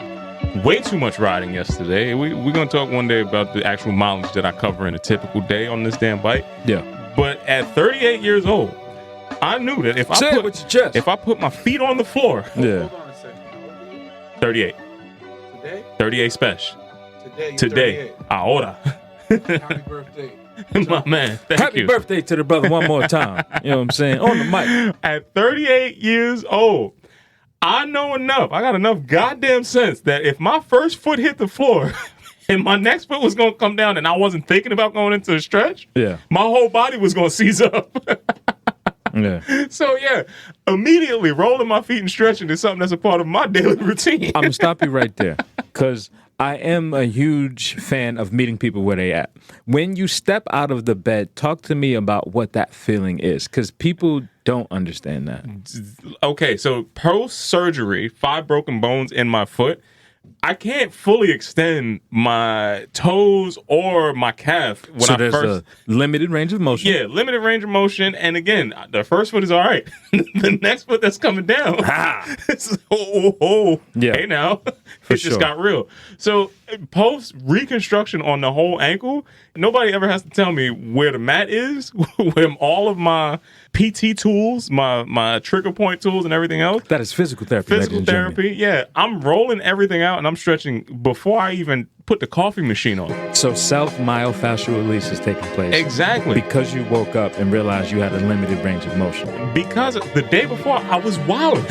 way too much riding yesterday. We're going to talk one day about the actual mileage that I cover in a typical day on this damn bike. Yeah. But at 38 years old, I knew that if I put my feet on the floor. Yeah. Hold on a second. 38. Today? 38 special. Today. Ahora. Happy birthday. My man. Thank Happy you. birthday to the brother one more time. You know what I'm saying? On the mic. At 38 years old, I know enough. I got enough goddamn sense that if my first foot hit the floor and my next foot was going to come down and I wasn't thinking about going into a stretch, my whole body was going to seize up. Yeah. So, immediately rolling my feet and stretching is something that's a part of my daily routine. I'm going to stop you right there, because I am a huge fan of meeting people where they at. When you step out of the bed, talk to me about what that feeling is, because people don't understand that. Okay, so post-surgery, 5 broken bones in my foot, I can't fully extend my toes or my calf. There's a limited range of motion. Yeah, limited range of motion. And again, the first foot is all right. The next foot that's coming down. Yeah. Hey now, It just got real. So post reconstruction on the whole ankle, nobody ever has to tell me where the mat is, where all of my PT tools, my trigger point tools and everything else. That is physical therapy. Physical therapy, yeah. I'm rolling everything out and I'm stretching before I even put the coffee machine on. So self-myofascial release is taking place. Exactly. Because you woke up and realized you had a limited range of motion. Because the day before I was wild.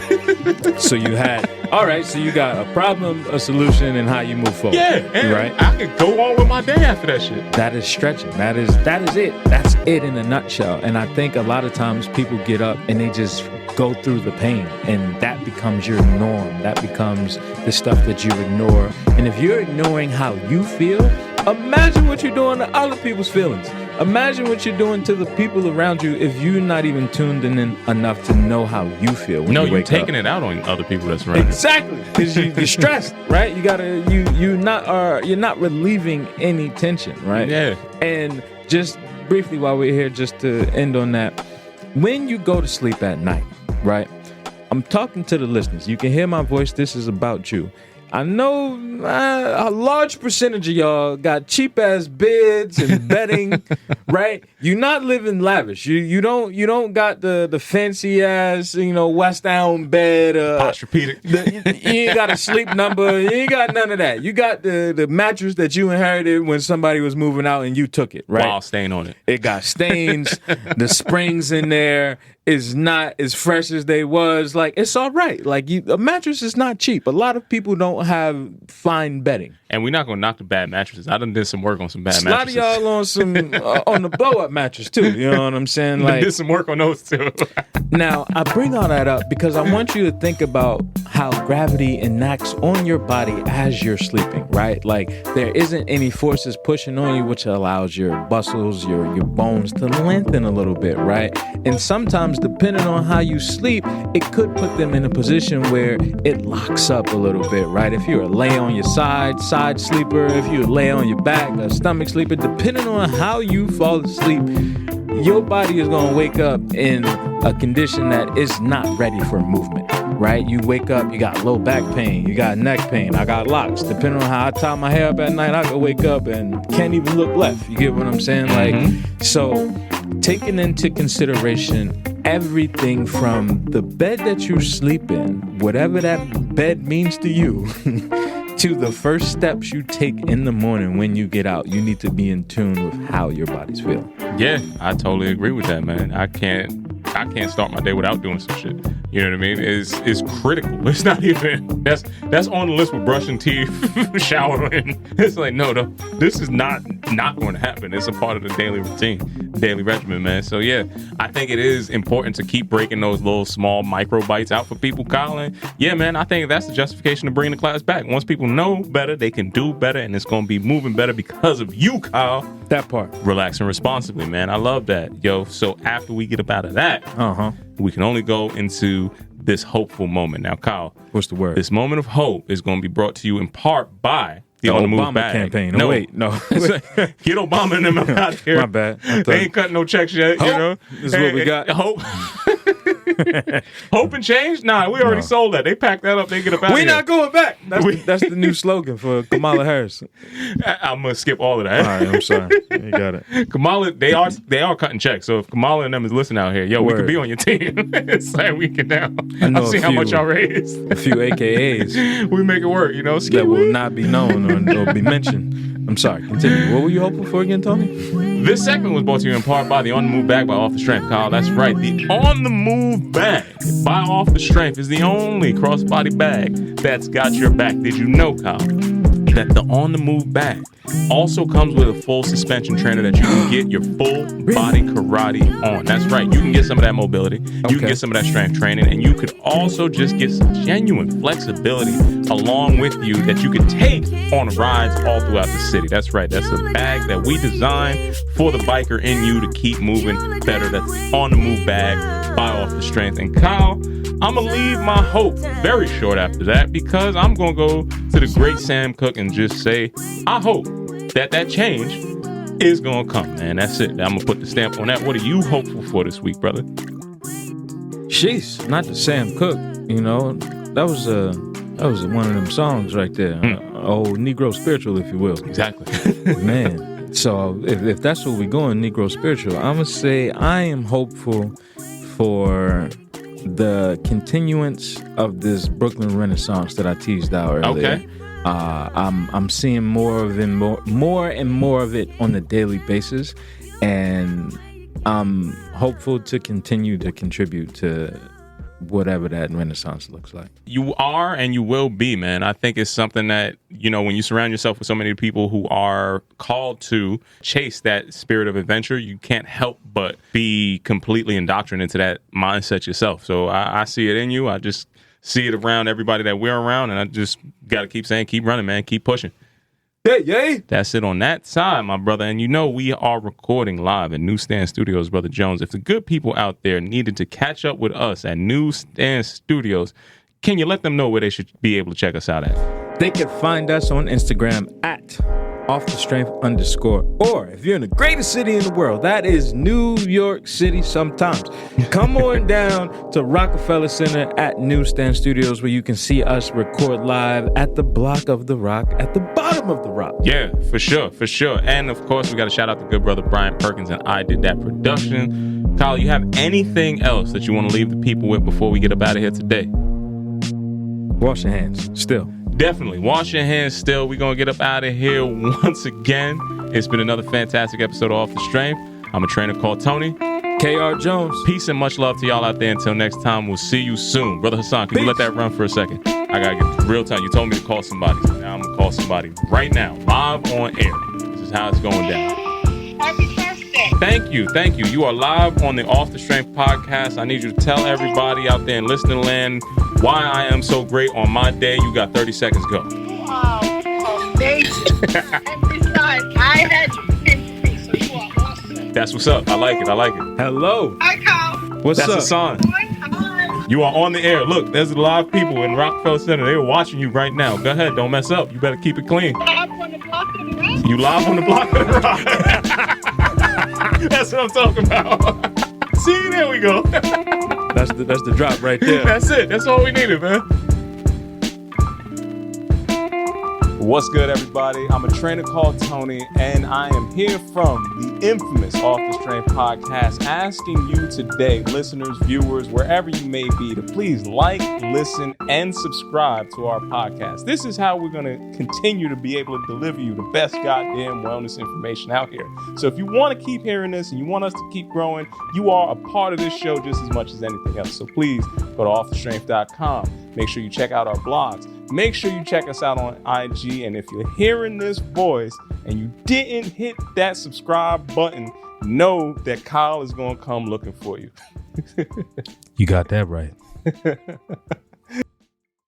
So you had, all right, so you got a problem, a solution, and how you move forward. Yeah, and right? I could go on with my day after that shit. That is stretching. That is it. That's it in a nutshell. And I think a lot of times people get up and they just go through the pain, and that becomes your norm. That becomes the stuff that you ignore. And if you're ignoring how you feel, imagine what you're doing to other people's feelings. Imagine what you're doing to the people around you if you're not even tuned in enough to know how you feel when you wake up. You're taking it out on other people that's around. Exactly, because you're stressed, right? You're not relieving any tension, right? Yeah. And just briefly while we're here, just to end on that, when you go to sleep at night, right? I'm talking to the listeners. You can hear my voice. This is about you. I know a large percentage of y'all got cheap ass beds and bedding, right? You're not living lavish. You don't got the fancy ass West Elm bed. Posturepedic. You ain't got a sleep number. You ain't got none of that. You got the mattress that you inherited when somebody was moving out and you took it, right? Wow, stain on it. It got stains. The springs in there is not as fresh as they was. Like, it's all right. Like, a mattress is not cheap. A lot of people don't have fine bedding. And we're not gonna knock the bad mattresses. I done did some work on some bad A lot of mattresses. y'all on some on the blow up mattress too. You know what I'm saying? Like, did some work on those too. now I bring all that up because I want you to think about how gravity enacts on your body as you're sleeping. Right? Like, there isn't any forces pushing on you, which allows your muscles, your bones to lengthen a little bit. Right? And sometimes, depending on how you sleep, it could put them in a position where it locks up a little bit. Right? If you're lay on your side sleeper, if you lay on your back, a stomach sleeper, depending on how you fall asleep, your body is going to wake up in a condition that is not ready for movement, right? You wake up, you got low back pain, you got neck pain, I got locks. Depending on how I tie my hair up at night, I could wake up and can't even look left. You get what I'm saying? Like, so taking into consideration everything from the bed that you sleep in, whatever that bed means to you, to the first steps you take in the morning when you get out, you need to be in tune with how your body's feeling. Yeah, I totally agree with that, man. I can't start my day without doing some shit. You know what I mean? It's critical. It's not even that's on the list with brushing teeth, showering. It's like no, this is not going to happen. It's a part of the daily routine, daily regimen, man. So yeah, I think it is important to keep breaking those little small micro bites out for people, Kyle. And yeah, man, I think that's the justification of bringing the class back. Once people know better, they can do better, and it's going to be moving better because of you, Kyle. That part. Relaxing responsibly, man. I love that, yo. So after we get up out of that, we can only go into this hopeful moment. Now, Kyle, what's the word? This moment of hope is going to be brought to you in part by the On the Move Obama bag. campaign. No, No. Get Obama and them out here. My bad. They ain't cutting no checks yet. Hope You know, is what we got. Hope. Hope and change? Nah, we already sold that. They packed that up. They get up out We're here. not going back. That's the new slogan for Kamala Harris. I'm gonna skip all of that. All right, I'm sorry. You got it. Kamala, they are cutting checks. So if Kamala and them is listening out here, yo, we could be on your team. It's like we can now. I see how much y'all raised. A few AKAs. We make it work, you know. That will not be known or be mentioned. I'm sorry. Continue. What were you hoping for again, Tony? This segment was brought to you in part by the On the Move bag by Off the Strength, Kyle. That's right. The On the Move bag by Off the Strength is the only crossbody bag that's got your back. Did you know, Kyle, that the On the Move bag also comes with a full suspension trainer that you can get your full body karate on? That's right. You can get some of that mobility. You can get some of that strength training, and you could also just get some genuine flexibility along with you that you could take on rides all throughout the city. That's right. That's a bag that we designed for the biker in you to keep moving better. That's On the Move bag by Off the Strength. And Kyle, I'm going to leave my hope very short after that because I'm going to go to the great Sam Cooke and just say, I hope that change is going to come, man. That's it. I'm going to put the stamp on that. What are you hopeful for this week, brother? Sheesh, not the Sam Cooke. You know, that was a That was one of them songs right there. Old Negro spiritual, if you will. Exactly. Man. So if that's what we're going, Negro spiritual, I'm going to say I am hopeful for the continuance of this Brooklyn Renaissance that I teased out earlier. Okay. I'm seeing more and more of it on a daily basis, and I'm hopeful to continue to contribute to whatever that Renaissance looks like. You are and you will be, man. I think it's something that, when you surround yourself with so many people who are called to chase that spirit of adventure, you can't help but be completely indoctrinated into that mindset yourself. So I see it in you. I just see it around everybody that we're around, and I just got to keep saying, keep running, man. Keep pushing. Yay! That's it on that side, my brother. And we are recording live at Newsstand Studios, Brother Jones. If the good people out there needed to catch up with us at Newsstand Studios, can you let them know where they should be able to check us out at? They can find us on Instagram at @offthestrength_. Or if you're in the greatest city in the world, that is New York City sometimes. Come on down to Rockefeller Center at Newsstand Studios, where you can see us record live at the block of the rock, at the bottom of the rock. Yeah, for sure. And of course, we got to shout out the good brother Brian Perkins and I Did That Production. Kyle, you have anything else that you want to leave the people with before we get up out of here today? Wash your hands, still. Definitely. Wash your hands still. We're going to get up out of here once again. It's been another fantastic episode of Off the Strength. I'm a trainer called Tony. KR Jones. Peace and much love to y'all out there. Until next time, we'll see you soon. Brother Hassan, can you let that run for a second? I got to get real time. You told me to call somebody. So now I'm going to call somebody right now, live on air. This is how it's going down. Happy birthday. Thank you. You are live on the Off the Strength podcast. I need you to tell everybody out there in listening land why I am so great on my day. You got 30 seconds. Go. Wow, amazing. And besides, I had you picked me, so you are awesome. That's what's up. I like it. Hello. Hi, Kyle. What's That's up? Hassan. Hi. You are on the air. Look, there's a lot of people in Rockefeller Center. They're watching you right now. Go ahead. Don't mess up. You better keep it clean. I'm on the block of the rock. You live on the block of the rock. That's what I'm talking about. See, there we go. That's the drop right there. That's it. That's all we needed, man. What's good, everybody? I'm a trainer called Tony, and I am here from the infamous Off the Strength podcast, asking you today, listeners, viewers, wherever you may be, to please like, listen, and subscribe to our podcast. This is how we're going to continue to be able to deliver you the best goddamn wellness information out here. So if you want to keep hearing this and you want us to keep growing, you are a part of this show just as much as anything else. So please go to offthestrength.com. Make sure you check out our blogs. Make sure you check us out on IG. And if you're hearing this voice and you didn't hit that subscribe button, know that Kyle is going to come looking for you. You got that right.